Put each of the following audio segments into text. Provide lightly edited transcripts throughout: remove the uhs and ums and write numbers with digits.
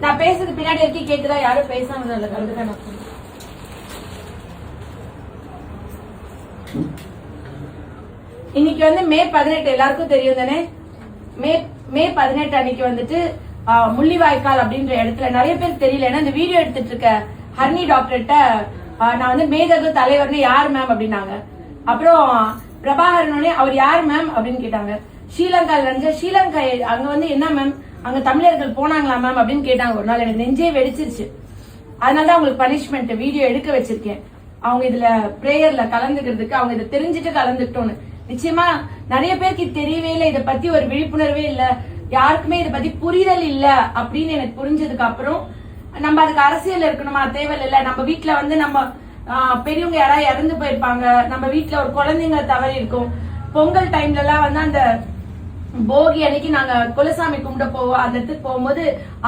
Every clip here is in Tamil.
நான் பேசுறது பின்னாடி இருக்கி கேக்குதா? யாரும் பேசாம இல்ல. இன்னைக்கு வந்து மே 18 எல்லாருக்கும் தெரியும் தானே? மே 18 அன்னைக்கு வந்துட்டு முள்ளிவாய்க்கால் அப்படின்ற இடத்துல நிறைய பேர் தெரியல. ஏன்னா இந்த வீடியோ எடுத்துட்டு இருக்க ஹர்னி டாக்டர்கிட்ட நான் வந்து மேதகு தலைவர்னு யார் மேம் அப்படின்னாங்க. அப்புறம் பிரபாகரனோடனே அவர் யார் மேம் அப்படின்னு கேட்டாங்க. ஸ்ரீலங்கால இருந்த ஸ்ரீலங்கா அங்க வந்து என்ன மேம் அங்க தமிழர்கள் போனாங்களா மேம் அப்படின்னு கேட்டாங்க. ஒரு நாள் எனக்கு நெஞ்சே வெடிச்சிருச்சு. அதனாலதான் அவங்களுக்கு பனிஷ்மெண்ட் வீடியோ எடுக்க வச்சிருக்கேன். அவங்க இதுல பிரேயர்ல கலந்துக்கிறதுக்கு அவங்க இதை தெரிஞ்சுட்டு கலந்துக்கிட்டோன்னு. நிச்சயமா நிறைய பேருக்கு தெரியவே இல்லை, இதை பத்தி ஒரு விழிப்புணர்வே இல்ல, யாருக்குமே இதை பத்தி புரிதல் இல்ல அப்படின்னு எனக்கு புரிஞ்சதுக்கு அப்புறம் நம்ம அதுக்கு அரசியல் இருக்கணுமா தேவையில்ல. நம்ம வீட்டுல வந்து நம்ம பெரியவங்க யாராவது இறந்து போயிருப்பாங்க, நம்ம வீட்டுல ஒரு குழந்தைங்க தவறி இருக்கும். பொங்கல் டைம்ல எல்லாம் வந்து அந்த போகி அன்னைக்கு நாங்க குலசாமி கும்பிட போவோம். அந்த இடத்துக்கு போகும்போது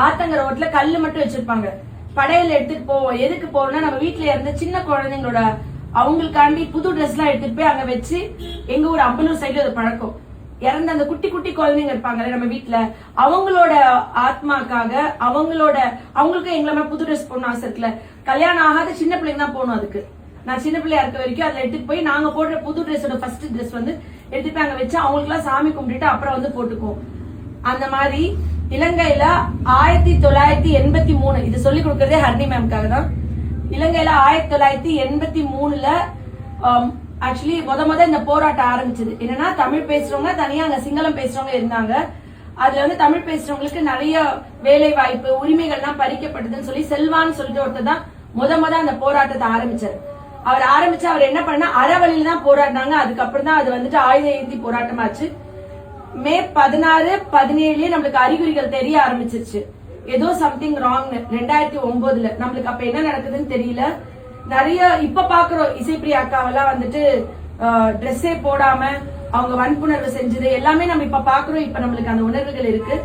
ஆத்தங்கர ரோட்ல கல்லு மட்டும் வச்சிருப்பாங்க. படையில எடுத்துட்டு போவோம். எதுக்கு போவோம்னா நம்ம வீட்டுல இருந்த சின்ன குழந்தைங்களோட அவங்களுக்காண்டி புது ட்ரெஸ் எல்லாம் எடுத்துட்டு போய் அங்க வச்சு எங்க ஊர் அம்பலூர் சைடுல ஒரு பழக்கம். இறந்த அந்த குட்டி குட்டி குழந்தைங்க இருப்பாங்கல்ல நம்ம வீட்டுல, அவங்களோட ஆத்மாக்காக அவங்களுக்கு எங்களை மாதிரி புது ட்ரெஸ் போடணும் ஆசை இருக்குல்ல. கல்யாணம் ஆகாத சின்ன பிள்ளைங்க தான் போகணும். அதுக்கு நான் சின்ன பிள்ளையா இருக்க வரைக்கும் அதுல எடுத்துட்டு போய் நாங்க போடுற புது ட்ரெஸ்ஸோட ஃபர்ஸ்ட் ட்ரெஸ் வந்து எடுத்துட்டு போய் அங்க வச்சு அவங்களுக்கு எல்லாம் சாமி கும்பிட்டுட்டு அப்புறம் வந்து போட்டுக்குவோம். அந்த மாதிரி இலங்கையில 1983 இது சொல்லி கொடுக்கறதே ஹர்னி மேம்காக தான். இலங்கையில 1983ல ஆக்சுவலி முத இந்த போராட்டம் ஆரம்பிச்சது. என்னன்னா தமிழ் பேசுறவங்க தனியா அங்க சிங்களம் பேசுறவங்க இருந்தாங்க. அதுல வந்து தமிழ் பேசுறவங்களுக்கு நிறைய வேலை வாய்ப்பு உரிமைகள்லாம் பறிக்கப்பட்டதுன்னு சொல்லி செல்வான்னு சொல்லிட்டு ஒருத்தர் தான் முத அந்த போராட்டத்தை ஆரம்பிச்சாரு. அவர் என்ன பண்ணா அறவழியில தான் போராடினாங்க. அதுக்கப்புறம் தான் அது வந்துட்டு ஆயுத ஏந்தி போராட்டமாச்சு. மே 16, 17 நம்மளுக்கு அறிகுறிகள் தெரிய ஆரம்பிச்சிருச்சு. ஏதோ சம்திங் ராங் 2009ல. நம்மளுக்கு அப்ப என்ன நடக்குதுன்னு தெரியல. நிறைய இப்ப பாக்குறோம் இசைப்பிரியா அக்காவெல்லாம் வந்துட்டு ட்ரெஸ்ஸே போடாம அவங்க வன்புணர்வு செஞ்சது எல்லாமே நம்ம இப்ப பாக்குறோம். இப்ப நம்மளுக்கு அந்த உணர்வுகள் இருக்கு.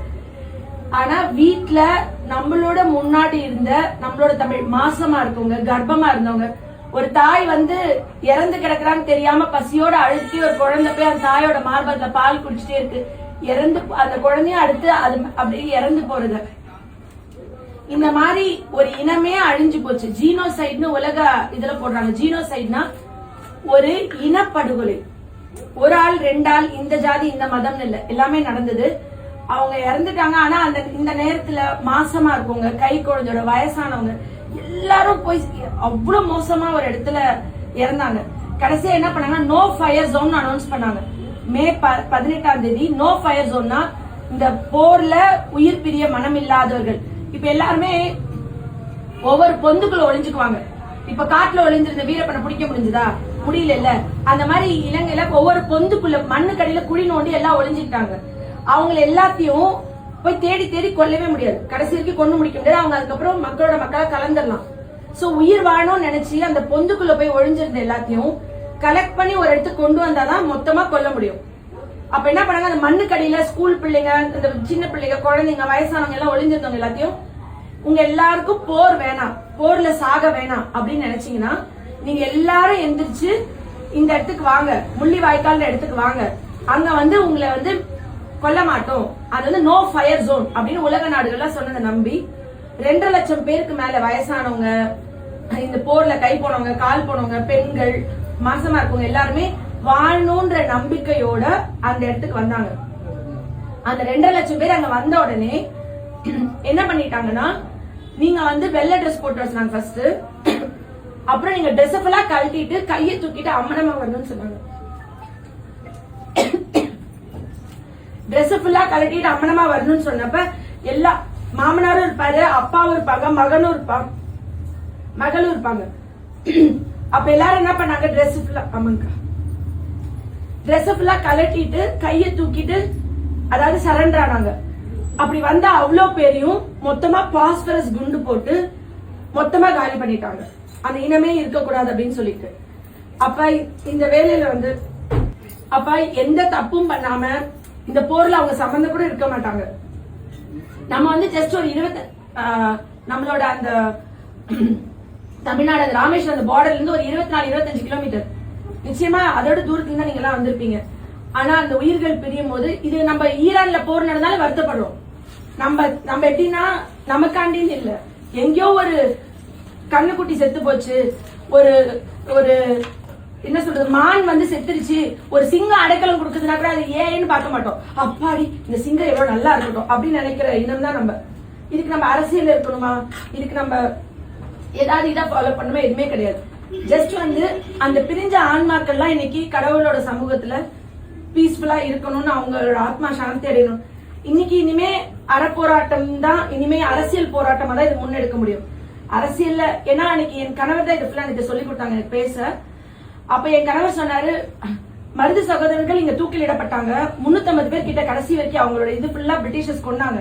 ஆனா வீட்டுல நம்மளோட முன்னாடி இருந்த நம்மளோட தமிழ் மாசமா இருக்கவங்க, கர்ப்பமா இருந்தவங்க, ஒரு தாய் வந்து இறந்து கிடக்குறான்னு தெரியாம பசியோட அழுத்தி ஒரு குழந்தை போய் அந்த தாயோட மார்பகத்துல பால் குடிச்சிட்டே இருக்கு. இறந்து அந்த குழந்தையும் அடுத்து அது அப்படியே இறந்து போறது. இந்த மாதிரி ஒரு இனமே அழிஞ்சு போச்சு. ஜீனோசைட்னு உலக இதுல போடுறாங்க. ஜீனோசைட்னா ஒரு இனப்படுகொலை. ஒரு ஆள் 2 ஆள் இந்த ஜாதி இந்த மதம் இல்ல, எல்லாமே நடந்தது. அவங்க இறந்துட்டாங்க. ஆனா அந்த இந்த நேரத்துல மாசமா இருக்கவங்க, கை குழந்தையோட, வயசானவங்க எல்லாரும் போய் அவ்வளவு மோசமா ஒரு இடத்துல இறந்தாங்க. கடைசியா என்ன பண்ணாங்க, நோ ஃபயர் ஜோன் அனௌன்ஸ் பண்ணாங்க. மே 18ஆம் தேதி நோ ஃபயர் ஜோன்னா இந்த போர்ல உயிர் பிரிய மனம் இல்லாதவர்கள் இப்ப எல்லாருமே ஒவ்வொரு பொந்துக்குள்ள ஒளிஞ்சுக்குவாங்க. இப்ப காட்டுல ஒளிஞ்சிருந்த வீரப்பனை பிடிக்க முடிஞ்சதா? முடியல இல்ல. அந்த மாதிரி இலங்கையில ஒவ்வொரு பொந்துக்குள்ள மண்ணு கடையில குழி நோண்டி எல்லாம் ஒளிஞ்சுக்கிட்டாங்க. அவங்க எல்லாத்தையும் போய் தேடி தேடி கொல்லவே முடியாது, கடைசி வரைக்கும் கொண்டு முடிக்க முடியாது. அவங்க அதுக்கப்புறம் மக்களோட மக்களா கலந்துடலாம். சோ உயிர் வாழணும்னு நினைச்சு அந்த பொந்துக்குள்ள போய் ஒளிஞ்சிருந்த எல்லாத்தையும் கலெக்ட் பண்ணி ஒரு இடத்துக்கு கொண்டு வந்தாதான் மொத்தமா கொல்ல முடியும். அப்ப என்ன பண்ணாங்க, அந்த மண்ணு கடையில ஸ்கூல் பிள்ளைங்க, இந்த சின்ன பிள்ளைங்க, குழந்தைங்க, வயசானவங்க எல்லாம் ஒளிஞ்சிருந்தவங்க எல்லாத்தையும் உங்க எல்லாருக்கும் போர் வேணாம், போர்ல சாக வேணாம் அப்படின்னு நினைச்சீங்கன்னா நீங்க எல்லாரும் எந்திரிச்சு இந்த இடத்துக்கு வாங்க, முள்ளிவாய்க்கால் இடத்துக்கு வாங்க. அங்க வந்து உங்களை வந்து கொல்ல மாட்டோம், அது வந்து நோ ஃபயர் ஜோன் அப்படின்னு உலக நாடுகள்லாம் சொன்னதை நம்பி 2.5 லட்சம் பேருக்கு மேல வயசானவங்க, இந்த போர்ல கை போனவங்க, கால் போனவங்க, பெண்கள், மாசமா இருக்கவங்க எல்லாருமே வாழணும்ன்ற நம்பிக்கையோட அந்த இடத்துக்கு வந்தாங்க. அந்த 2.5 லட்சம் பேர் அங்க வந்த உடனே என்ன பண்ணிட்டாங்கன்னா, நீங்க வந்து வெள்ளை ட்ரெஸ் போட்டு வச்சாங்க ஃபர்ஸ்ட். அப்புறம் நீங்க ட்ரெஸ் எல்லாம் கழட்டிட்டு கையை தூக்கிட்டு அம்மனமா வரணும்னு சொன்னாங்க. ட்ரெஸ் ஃபுல்லா கழட்டிட்டு அம்மனமா வரணும்னு சொன்னப்ப எல்லா மாமனாரும் இருப்பாரு, அப்பாவும் இருப்பாங்க, மகனும் இருப்பாங்க, மகளும் இருப்பாங்க. அப்ப எல்லாரும் என்ன பண்ணாங்க, ட்ரெஸ் ஃபுல்லா கழட்டிட்டு கையை தூக்கிட்டு அதாவது சரண்டர் ஆனாங்க. அப்படி வந்தா அவ்வளோ பேரையும் மொத்தமா பாஸ்பரஸ் குண்டு போட்டு மொத்தமா காலி பண்ணிட்டாங்க. அந்த இனமே இருக்கக்கூடாது அப்படின்னு சொல்லிட்டு. அப்ப இந்த வேலையில வந்து அப்ப எந்த தப்பும் பண்ணாம இந்த போர்ல அவங்க சம்பந்தம் கூட இருக்க மாட்டாங்க. நம்ம வந்து ஜஸ்ட் ஒரு நம்மளோட அந்த தமிழ்நாடு ராமேஸ்வரம் அந்த பார்டர்ல இருந்து ஒரு 24-25 கிலோமீட்டர், நிச்சயமா அதோட தூரத்துல தான் நீங்க எல்லாம் வந்திருப்பீங்க. ஆனா அந்த உயிர்கள் பிரியும் போது இது நம்ம ஈரான்ல போர் நடந்தாலும் வருத்தப்படுறோம். நம்ம எப்படின்னா நமக்காண்டின்னு இல்ல, எங்கேயோ ஒரு கண்ணுக்குட்டி செத்து போச்சு, ஒரு ஒரு என்ன சொல்றது, மான் வந்து செத்துருச்சு, ஒரு சிங்கம் அடைக்கலம் கொடுக்குதுன்னா கூட அது ஏன்னு பார்க்க மாட்டோம். அப்பாடி இந்த சிங்கம் எவ்வளவு நல்லா இருக்கட்டும் அப்படின்னு நினைக்கிற இனம் தான் நம்ம. இதுக்கு நம்ம அரசியல் இருக்கணுமா, இதுக்கு நம்ம ஏதாவது இதா ஃபாலோ பண்ணுமா, எதுவுமே கிடையாது. ஜஸ்ட் வந்து அந்த பிரிஞ்ச ஆன்மாக்கள்லாம் இன்னைக்கு கடவுளோட சமூகத்துல பீஸ்ஃபுல்லா இருக்கணும்னு அவங்களோட ஆத்மா சாந்தி அடையணும். இன்னைக்கு இனிமே அறப்போராட்டம் தான், இனிமே அரசியல் போராட்டமா தான் இது முன்னெடுக்க முடியும். அரசியல்ல ஏன்னா அன்னைக்கு என் கணவர் தான் இது ஃபுல்லா எனக்கு சொல்லி கொடுத்தாங்க எனக்கு பேச. அப்ப என் கணவர் சொன்னாரு, மருது சகோதரர்கள் இங்க தூக்கிலிடப்பட்டாங்க, 350 பேர் கிட்ட கடைசி வரைக்கும் அவங்களோட இது ஃபுல்லா பிரிட்டிஷர்ஸ் கொண்டாங்க.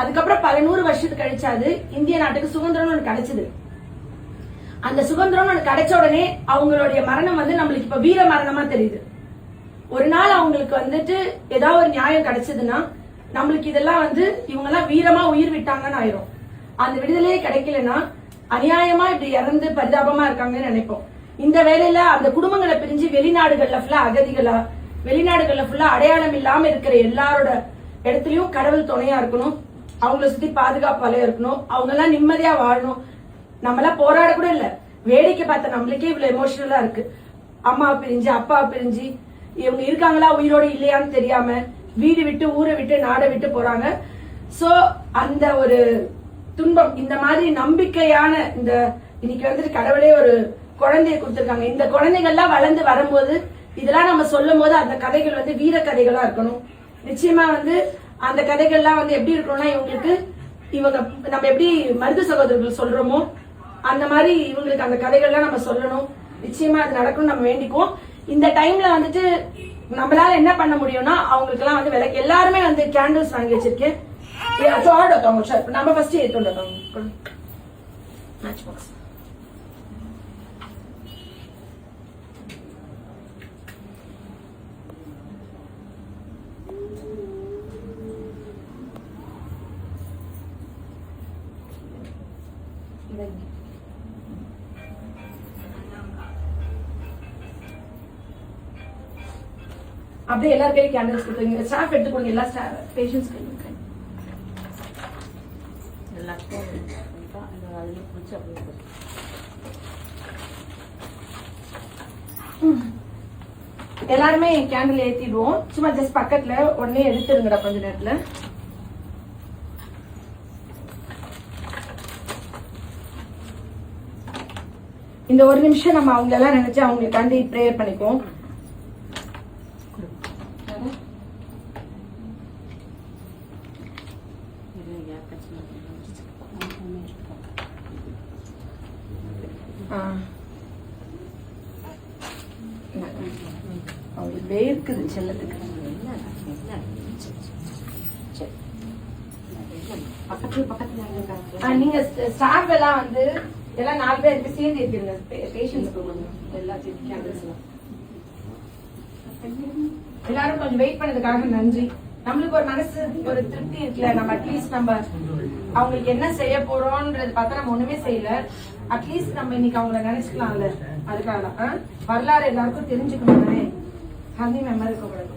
அதுக்கப்புறம் பல 100 வருஷத்துக்கு கழிச்சாது இந்திய நாட்டுக்கு சுதந்திரம்னு ஒன்று கிடைச்சது. அந்த சுதந்திரம் ஒன்று கிடைச்ச உடனே அவங்களுடைய மரணம் வந்து நம்மளுக்கு இப்ப வீர மரணமா தெரியுது. ஒரு நாள் அவங்களுக்கு வந்துட்டு ஏதாவது ஒரு நியாயம் கிடைச்சதுன்னா நம்மளுக்கு இதெல்லாம் வந்து இவங்க எல்லாம் வீரமா உயிர் விட்டாங்கன்னு ஆயிரும். அந்த விடுதலையே கிடைக்கலன்னா அநியாயமா இப்படி இறந்து பரிதாபமா இருக்காங்கன்னு நினைப்போம். இந்த வேலையில அந்த குடும்பங்களை பிரிஞ்சு வெளிநாடுகள்ல ஃபுல்லா அகதிகளா, வெளிநாடுகள்ல ஃபுல்லா அடையாளம் இல்லாம இருக்கிற எல்லாரோட இடத்துலயும் கடவுள் துணையா இருக்கணும், அவங்கள சுத்தி பாதுகாப்பாலே இருக்கணும், அவங்க எல்லாம் நிம்மதியா வாழணும். நம்மளாம் போராட கூட இல்ல, வேடிக்கை பார்த்த நம்மளுக்கே இவ்வளவு எமோஷனலா இருக்கு. அம்மா பிரிஞ்சு அப்பா பிரிஞ்சு இவங்க இருக்காங்களா உயிரோடு இல்லையான்னு தெரியாம வீடு விட்டு ஊரை விட்டு நாடை விட்டு போறாங்க. சோ அந்த ஒரு துன்பம், இந்த மாதிரி நம்பிக்கையான இந்த இன்னைக்கு வந்துட்டு கடவுளே ஒரு குழந்தைய கொடுத்திருக்காங்க. இந்த குழந்தைகள்லாம் வளர்ந்து வரும்போது இதெல்லாம் நம்ம சொல்லும் போது அந்த கதைகள் வந்து வீர கதைகளா இருக்கணும். நிச்சயமா வந்து அந்த கதைகள்லாம் வந்து எப்படி இருக்கணும்னா இவங்களுக்கு இவங்க நம்ம எப்படி மருது சகோதரர்கள் சொல்றோமோ அந்த மாதிரி இவங்களுக்கு அந்த கதைகள்லாம் நம்ம சொல்லணும். நிச்சயமா அது நடக்கணும் நம்ம வேண்டிக்குவோம். இந்த டைம்ல வந்துட்டு நம்மளால என்ன பண்ண முடியும்னா அவங்களுக்கு எல்லாம் வந்து விலைக்கு எல்லாருமே வந்து கேண்டில்ஸ் வாங்கி வச்சிருக்கேன். நம்ம ஃபர்ஸ்ட் ஏத்தோம் மேட்ச் பாக்ஸ். அப்படியே எல்லாரும் கையில கேண்டில்ஸ் கொடுத்துருங்க. ஸ்டாஃப் எடுத்து கொடுங்க, எல்லா பேஷண்ட்ஸ் கையில. எல்லாருமே கேண்டில் ஏத்திடுவோம். சும்மா ஜஸ்ட் பக்கத்துல உடனே எடுத்துருங்கடா கொஞ்ச நேரத்துல. இந்த ஒரு நிமிஷம் நம்ம அவங்க எல்லாம் நினைச்சு அவங்களுக்காண்டி ப்ரேயர் பண்ணிக்குவோம். வேர்க்குது செல்லத்துக்கு. நீங்க ஸ்டாஃப் எல்லாம் வந்து எல்லாம் 4 பேர் சேர்ந்து இருக்கிறீங்க. பேஷண்ட்ஸ்க்கு எல்லாரும் கொஞ்சம் வெயிட் பண்ணதுக்காக நன்றி. நம்மளுக்கு ஒரு மனசு ஒரு திருப்தி இருக்குல்ல, நம்ம அட்லீஸ்ட் நம்ம அவங்களுக்கு என்ன செய்ய போறோம்ன்றது பார்த்தா நம்ம ஒண்ணுமே செய்யல. அட்லீஸ்ட் நம்ம இன்னைக்கு அவங்கள நினைச்சுக்கலாம்ல. அதுக்காக தான் வரலாறு எல்லாருக்கும் தெரிஞ்சுக்கணும் தானே, ஹனி மெமரி இருக்கக்கூடாது.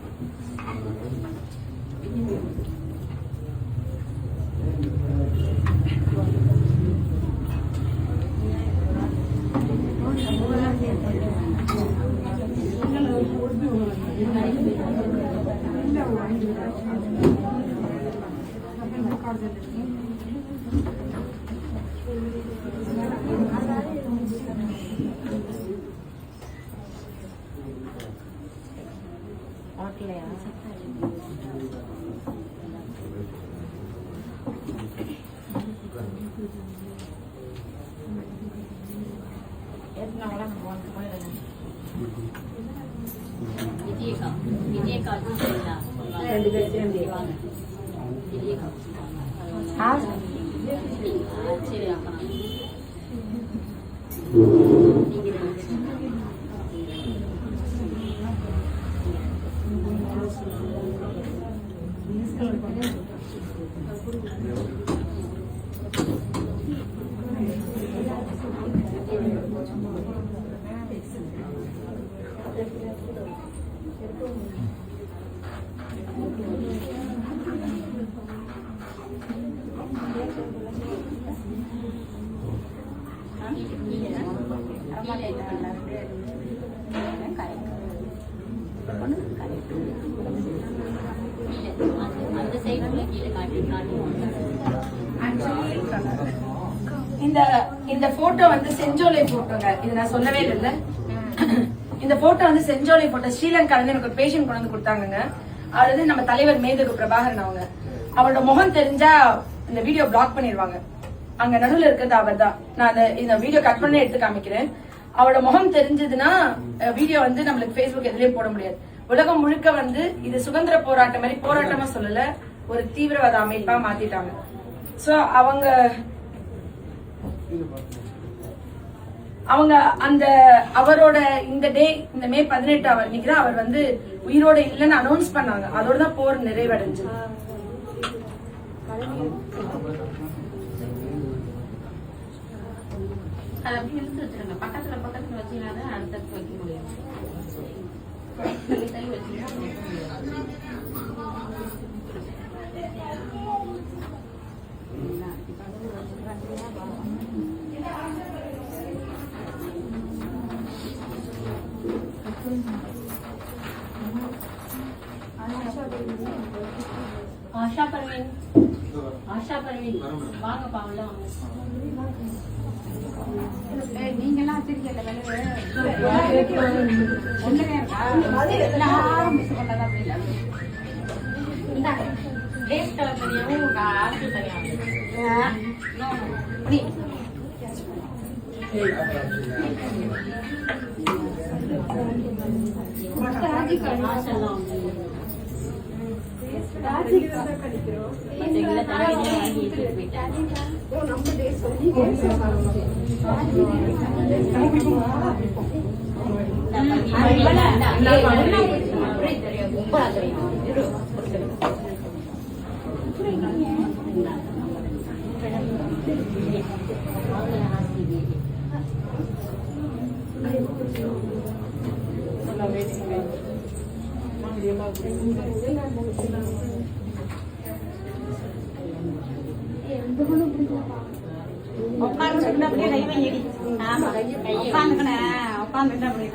இந்த இந்த போட்டோ வந்து செஞ்சோலை போட்டோங்க. இது நான் சொல்லவே இல்லை. இந்த போட்டோ வந்து செஞ்சோலை போட்டோ. ஸ்ரீலங்கால இருந்து எனக்கு ஒரு பேஷண்ட் கொண்டு வந்து கொடுத்தாங்க. அவர் வந்து நம்ம தலைவர் மேதகு பிரபாகரன் அவங்க. அவரோட முகம் தெரிஞ்சா இந்த வீடியோ பிளாக் பண்ணிடுவாங்க. அங்க நடுவில் இருக்கிறது அவர் தான். நான் இந்த வீடியோ கட் பண்ணி எடுத்து காமிக்கிறேன். அவரோட முகம் தெரிஞ்சதுன்னா வீடியோ வந்து நம்மளுக்கு Facebook எதுலயும் போட முடியாது. உலகம் முழுக்க வந்து இது சுதந்திர போராட்டம் மாதிரி போராட்டமா சொல்லல, ஒரு தீவிரவாத அமைப்பா மாத்திட்டாங்க. சோ அவங்க அந்த அவரோட இந்த டே இந்த மே 18 அன்னைக்கு தான் அவர் வந்து உயிரோட இல்லைன்னு அனௌன்ஸ் பண்ணாங்க. அதோட தான் போர் நிறைவடைஞ்சது. அதை அப்படி இழுத்து வச்சிருங்க. பக்கத்துல பக்கத்துல வச்சீங்கன்னா அடுத்தடுத்து வைக்க முடியும். தள்ளி வச்சீங்கன்னா ஆஷா பர்வீன், ஆஷா பர்வீன் வாங்கப்பா, உள்ள வாங்க. நீங்கெல்லாம் வச்சிருக்கீங்க உட்காந்து அப்படியே கை வையடி. உட்காந்துக்கணும், உட்காந்துட்டு அப்படி